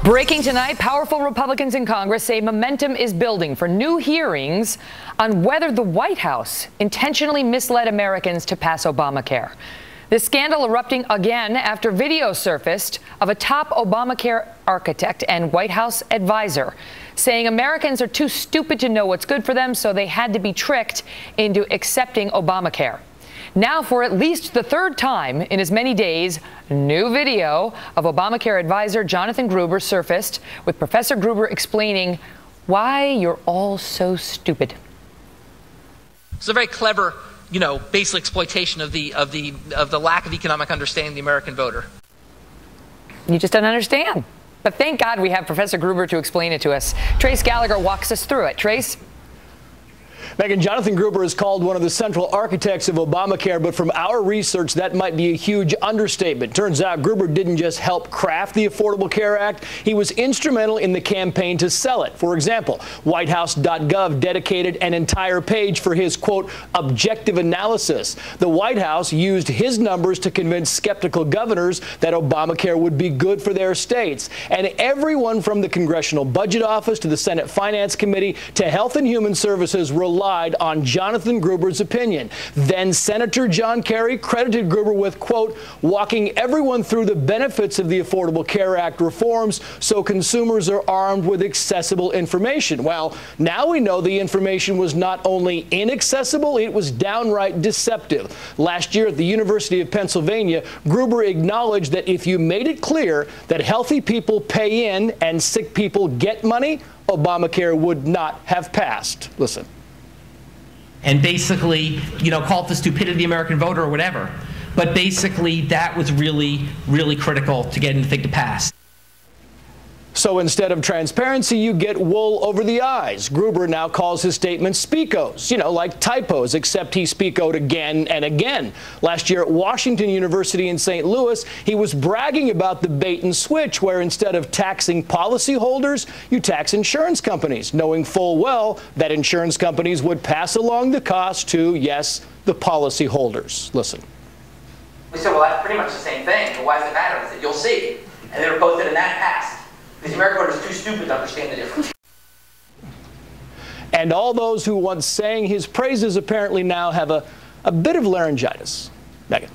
Breaking tonight, powerful Republicans in Congress say momentum is building for new hearings on whether the White House intentionally misled Americans to pass Obamacare. This scandal erupting again after video surfaced of a top Obamacare architect and White House advisor saying Americans are too stupid to know what's good for them, so they had to be tricked into accepting Obamacare. Now, for at least the third time in as many days, new video of Obamacare advisor Jonathan Gruber surfaced, with Professor Gruber explaining why you're all so stupid. It's a very clever, basic exploitation of the lack of economic understanding of the American voter. You just don't understand. But thank God we have Professor Gruber to explain it to us. Trace Gallagher walks us through it. Trace? Megan, Jonathan Gruber is called one of the central architects of Obamacare, but from our research, that might be a huge understatement. Turns out Gruber didn't just help craft the Affordable Care Act. He was instrumental in the campaign to sell it. For example, WhiteHouse.gov dedicated an entire page for his, quote, objective analysis. The White House used his numbers to convince skeptical governors that Obamacare would be good for their states. And everyone from the Congressional Budget Office to the Senate Finance Committee to Health and Human Services relied on Jonathan Gruber's opinion. Then Senator John Kerry credited Gruber with, quote, walking everyone through the benefits of the Affordable Care Act reforms so consumers are armed with accessible information. Well, now we know the information was not only inaccessible, it was downright deceptive. Last year at the University of Pennsylvania, Gruber acknowledged that if you made it clear that healthy people pay in and sick people get money, Obamacare would not have passed. Listen. And basically, call it the stupidity of the American voter or whatever. But basically, that was really, really critical to getting the thing to pass. So instead of transparency, you get wool over the eyes. Gruber now calls his statements speakos, like typos, except he speakoed again and again. Last year at Washington University in St. Louis, he was bragging about the bait and switch, where instead of taxing policyholders, you tax insurance companies, knowing full well that insurance companies would pass along the cost to, yes, the policyholders. Listen. We said, well, that's pretty much the same thing, but why does it matter? I said, you'll see. And they were both in that passed. Because the American voter is too stupid to understand the difference. And all those who once sang his praises apparently now have a bit of laryngitis. Megan.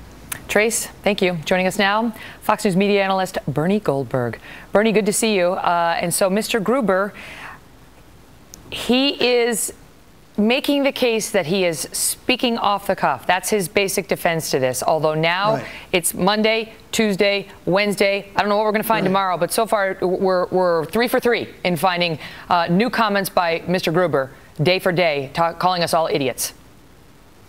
Trace, thank you. Joining us now, Fox News media analyst Bernie Goldberg. Bernie, good to see you. And so Mr. Gruber, he is making the case that he is speaking off the cuff. That's his basic defense to this. Although now it's Monday, Tuesday, Wednesday. I don't know what we're going to find tomorrow, but so far we're 3 for 3 in finding new comments by Mr. Gruber, day for day, calling us all idiots.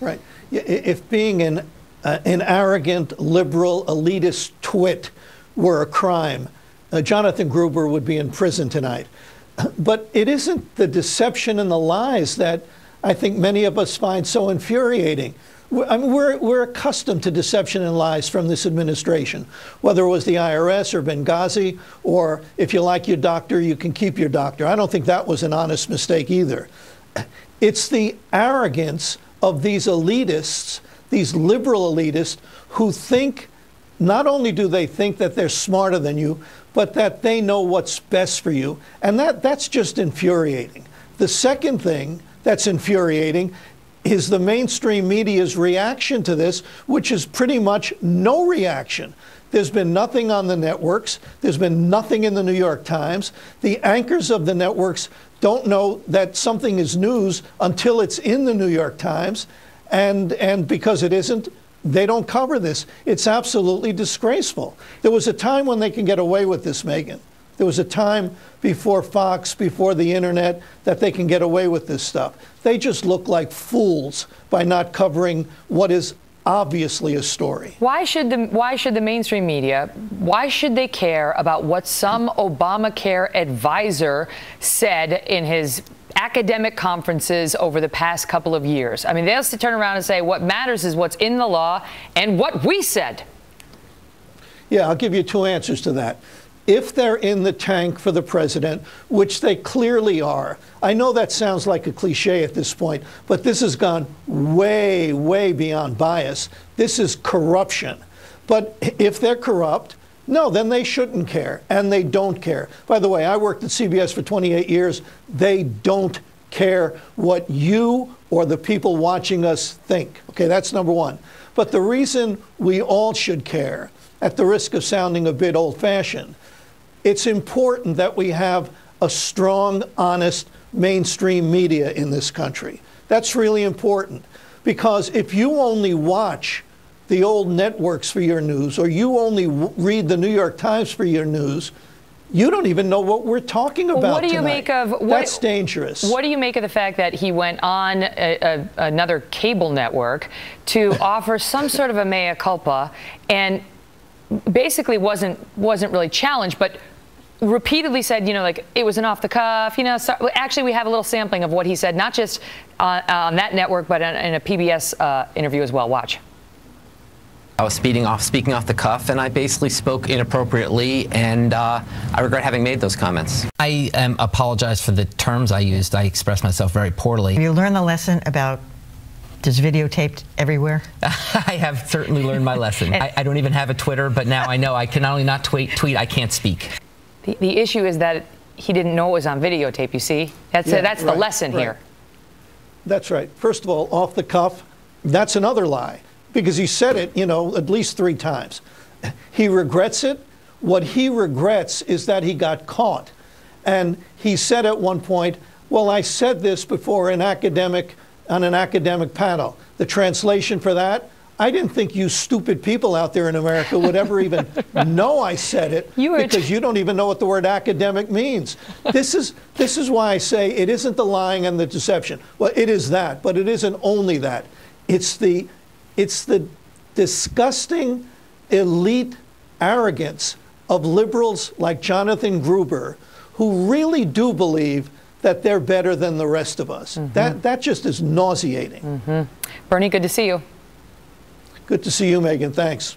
Right. If being an arrogant, liberal, elitist twit were a crime, Jonathan Gruber would be in prison tonight. But it isn't the deception and the lies that I think many of us find so infuriating. We're accustomed to deception and lies from this administration, whether it was the IRS or Benghazi, or if you like your doctor, you can keep your doctor. I don't think that was an honest mistake either. It's the arrogance of these elitists, these liberal elitists, who think, not only do they think that they're smarter than you, but that they know what's best for you. And that's just infuriating. The second thing that's infuriating is the mainstream media's reaction to this, which is pretty much no reaction. There's been nothing on the networks. There's been nothing in the New York Times. The anchors of the networks don't know that something is news until it's in the New York Times. And because it isn't, they don't cover this. It's absolutely disgraceful. There was a time when they can get away with this, Megan. There was a time before Fox, before the internet, that they can get away with this stuff. They just look like fools by not covering what is obviously a story. Why should the mainstream media, why should they care about what some Obamacare advisor said in his academic conferences over the past couple of years? I mean, they have to turn around and say what matters is what's in the law and what we said. Yeah, I'll give you two answers to that. If they're in the tank for the president, which they clearly are, I know that sounds like a cliche at this point, but this has gone way, way beyond bias. This is corruption. But if they're corrupt, no, then they shouldn't care, and they don't care. By the way, I worked at CBS for 28 years. They don't care what you or the people watching us think. Okay, that's number one. But the reason we all should care, at the risk of sounding a bit old-fashioned, it's important that we have a strong, honest mainstream media in this country. That's really important, because if you only watch the old networks for your news, or you only read the New York Times for your news, you don't even know what we're talking about. What do you tonight. make of that's dangerous? What do you make of the fact that he went on another cable network to offer some sort of a mea culpa, and basically wasn't really challenged, but repeatedly said, you know, like it was an off the cuff, you know. So, actually, we have a little sampling of what he said, not just on that network, but in a PBS interview as well. Watch. I was speaking off the cuff, and I basically spoke inappropriately, and I regret having made those comments. I apologize for the terms I used. I expressed myself very poorly. Have you learned the lesson about this videotaped everywhere? I have certainly learned my lesson. I don't even have a Twitter, but now I know I can not only not tweet, I can't speak. The issue is that he didn't know it was on videotape, you see? That's the lesson here. That's right. First of all, off the cuff, that's another lie. Because he said it, you know, at least 3 times. He regrets it. What he regrets is that he got caught. And he said at one point, well, I said this before on an academic panel. The translation for that, I didn't think you stupid people out there in America would ever even know I said it, because you don't even know what the word academic means. This is why I say it isn't the lying and the deception. Well, it is that, but it isn't only that. It's the disgusting elite arrogance of liberals like Jonathan Gruber, who really do believe that they're better than the rest of us. That just is nauseating. Bernie, good to see you. Good to see you, Megyn. Thanks.